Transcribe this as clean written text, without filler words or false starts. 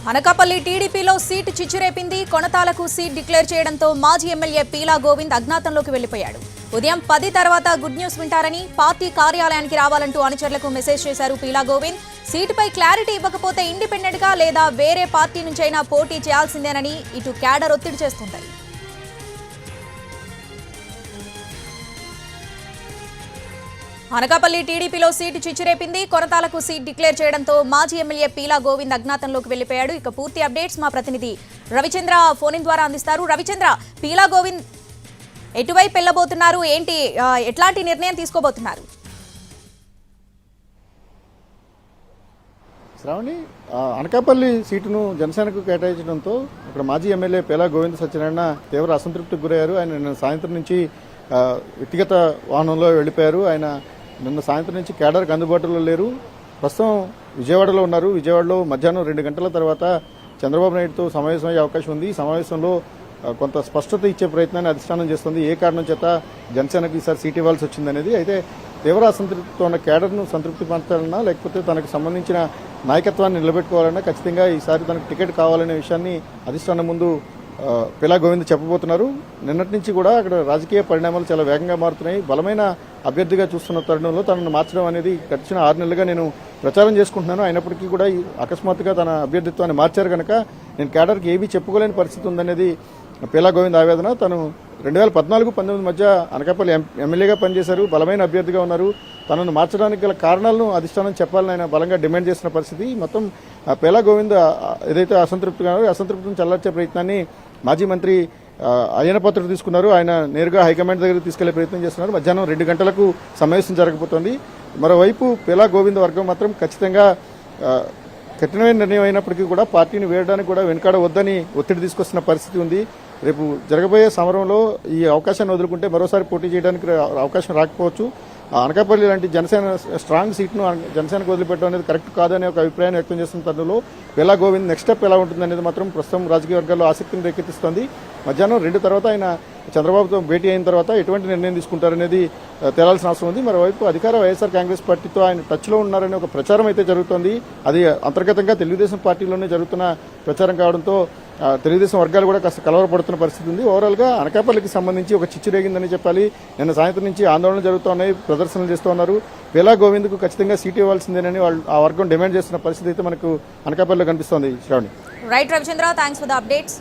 అనకాపల్లి టీడీపీలో seat చిచ్చురేపింది. కొనతాలకు seat declare చేయడంతో మాజీ ఎమ్మెల్యే పీలా గోవింద్ అజ్ఞాతంలోకి వెళ్లిపోయాడు. ఉదయం 10 తర్వాత గుడ్ న్యూస్ వింటారని పార్టీ కార్యాలయానికి రావాలంటూ అనుచరులకు మెసేజ్ చేశారు పీలా గోవింద్. సీటుపై క్లారిటీ ఇవ్వకపోతే ఇండిపెండెంట్ గా లేదా వేరే పార్టీ నుంచైనా పోటీ చేయాల్సిందేనని ఇటు క్యాడర్ ఒత్తిడి చేస్తుంది. అనకాపల్లి టీడీపీలో సీటు చిచ్చురేపింది. కొనతాలకు సీట్ డిక్లేర్ చేయడంతో మాజీ ఎమ్మెల్యే పీలా గోవింద్ అజ్ఞాతంలోకి వెళ్లిపోయాడు. ఇక పూర్తి అప్డేట్స్ మా ప్రతినిధి రవిచంద్ర ఫోన్ ద్వారా అందిస్తారు. రవిచంద్ర, పీలా గోవింద్ ఎటువైపు వెళ్లబోతున్నారు, ఏంటి, ఎట్లాంటి నిర్ణయం తీసుకోబోతున్నారు? శ్రావణి, అనకాపల్లి సీటును జనసేనకు కేటాయించడంతో అక్కడ మాజీ ఎమ్మెల్యే పీలా గోవింద్ సత్యనారాయణ తీవ్ర అసంతృప్తికి గురయ్యారు. ఆయన నిన్న సాయంత్రం నుంచి వ్యక్తిగత వాహనంలో వెళ్లిపోయారు. ఆయన నిన్న సాయంత్రం నుంచి కేడర్కి అందుబాటులో లేరు. ప్రస్తుతం విజయవాడలో ఉన్నారు. విజయవాడలో మధ్యాహ్నం 2 గంటల తర్వాత చంద్రబాబు నాయుడుతో సమావేశమయ్యే అవకాశం ఉంది. ఈ సమావేశంలో కొంత స్పష్టత ఇచ్చే ప్రయత్నాన్ని అధిష్టానం చేస్తుంది. ఏ కారణం చేత జనసేనకు ఈసారి సీట్ ఇవ్వాల్సి వచ్చిందనేది. అయితే తీవ్ర అసంతృప్తితో ఉన్న కేడర్ను సంతృప్తి పరచాలన్నా లేకపోతే తనకు సంబంధించిన నాయకత్వాన్ని నిలబెట్టుకోవాలన్నా ఖచ్చితంగా ఈసారి తనకు టికెట్ కావాలనే విషయాన్ని అధిష్టానం ముందు పీలా గోవింద్ చెప్పబోతున్నారు. నిన్నటి నుంచి కూడా అక్కడ రాజకీయ పరిణామాలు చాలా వేగంగా మారుతున్నాయి. బలమైన అభ్యర్థిగా చూస్తున్న తరుణంలో తనను మార్చడం అనేది గడిచిన 6 నెలలుగా నేను ప్రచారం చేసుకుంటున్నాను. అయినప్పటికీ కూడా అకస్మాత్తుగా తన అభ్యర్థిత్వాన్ని మార్చారు కనుక నేను కేడర్కి ఏమీ చెప్పుకోలేని పరిస్థితి ఉందనేది పీలా గోవింద్ ఆవేదన. తను 2014-19 మధ్య అనకాపల్లి ఎమ్మెల్యేగా పనిచేశారు. బలమైన అభ్యర్థిగా ఉన్నారు. తనను మార్చడానికి గల కారణాలను అధిష్టానం చెప్పాలని ఆయన బలంగా డిమాండ్ చేసిన పరిస్థితి. మొత్తం పీలా గోవింద్ ఏదైతే అసంతృప్తిగా అసంతృప్తిని చల్లార్చే ప్రయత్నాన్ని మాజీ మంత్రి అయ్యన పాత్రుడు తీసుకున్నారు. ఆయన నేరుగా హైకమాండ్ దగ్గరికి తీసుకెళ్లే ప్రయత్నం చేస్తున్నారు. మధ్యాహ్నం 2 గంటలకు సమావేశం జరగబోతోంది. మరోవైపు పీలా గోవింద్ వర్గం మాత్రం ఖచ్చితంగా కఠినమైన నిర్ణయం అయినప్పటికీ కూడా పార్టీని వేయడానికి కూడా వెనుకాడవద్దని ఒత్తిడి తీసుకొస్తున్న పరిస్థితి ఉంది. రేపు జరగబోయే సమరంలో ఈ అవకాశాన్ని వదులుకుంటే మరోసారి పోటీ చేయడానికి అవకాశం రాకపోవచ్చు. అనకాపల్లి లాంటి జనసేన స్ట్రాంగ్ సీట్ను జనసేనకు వదిలిపెట్టడం అనేది కరెక్ట్ కాదనే ఒక అభిప్రాయాన్ని వ్యక్తం చేస్తున్న తరుణంలో పీలా గోవింద్ నెక్స్ట్ స్టెప్ ఎలా ఉంటుందనేది మాత్రం ప్రస్తుతం రాజకీయ వర్గాల్లో ఆసక్తిని రేకెత్తిస్తోంది. మధ్యాహ్నం 2 తర్వాత ఆయన చంద్రబాబుతో భేటీ అయిన తర్వాత ఎటువంటి నిర్ణయం తీసుకుంటారనేది తేలాల్సిన అవసరం ఉంది. మరోవైపు అధికార వైఎస్ఆర్ కాంగ్రెస్ పార్టీతో ఆయన టచ్లో ఉన్నారనే ఒక ప్రచారం అయితే జరుగుతోంది. అది అంతర్గతంగా తెలుగుదేశం పార్టీలోనే జరుగుతున్న ప్రచారం కావడంతో తెలుగుదేశం వర్గాలు కూడా కాస్త కలవరపడుతున్న పరిస్థితి ఉంది. ఓవరాల్గా అనకాపల్లికి సంబంధించి ఒక చిచ్చు రేగిందని చెప్పాలి. నిన్న సాయంత్రం నుంచి ఆందోళనలు జరుగుతున్నాయి, ప్రదర్శనలు చేస్తున్నారు. పీలా గోవింద్కు ఖచ్చితంగా సీటు ఇవ్వాల్సిందేనని వాళ్ళు ఆ వర్గం డిమాండ్ చేస్తున్న పరిస్థితి అయితే మనకు అనకాపల్లిలో కనిపిస్తోంది. Shravani. Right Ravichandra, thanks for the updates.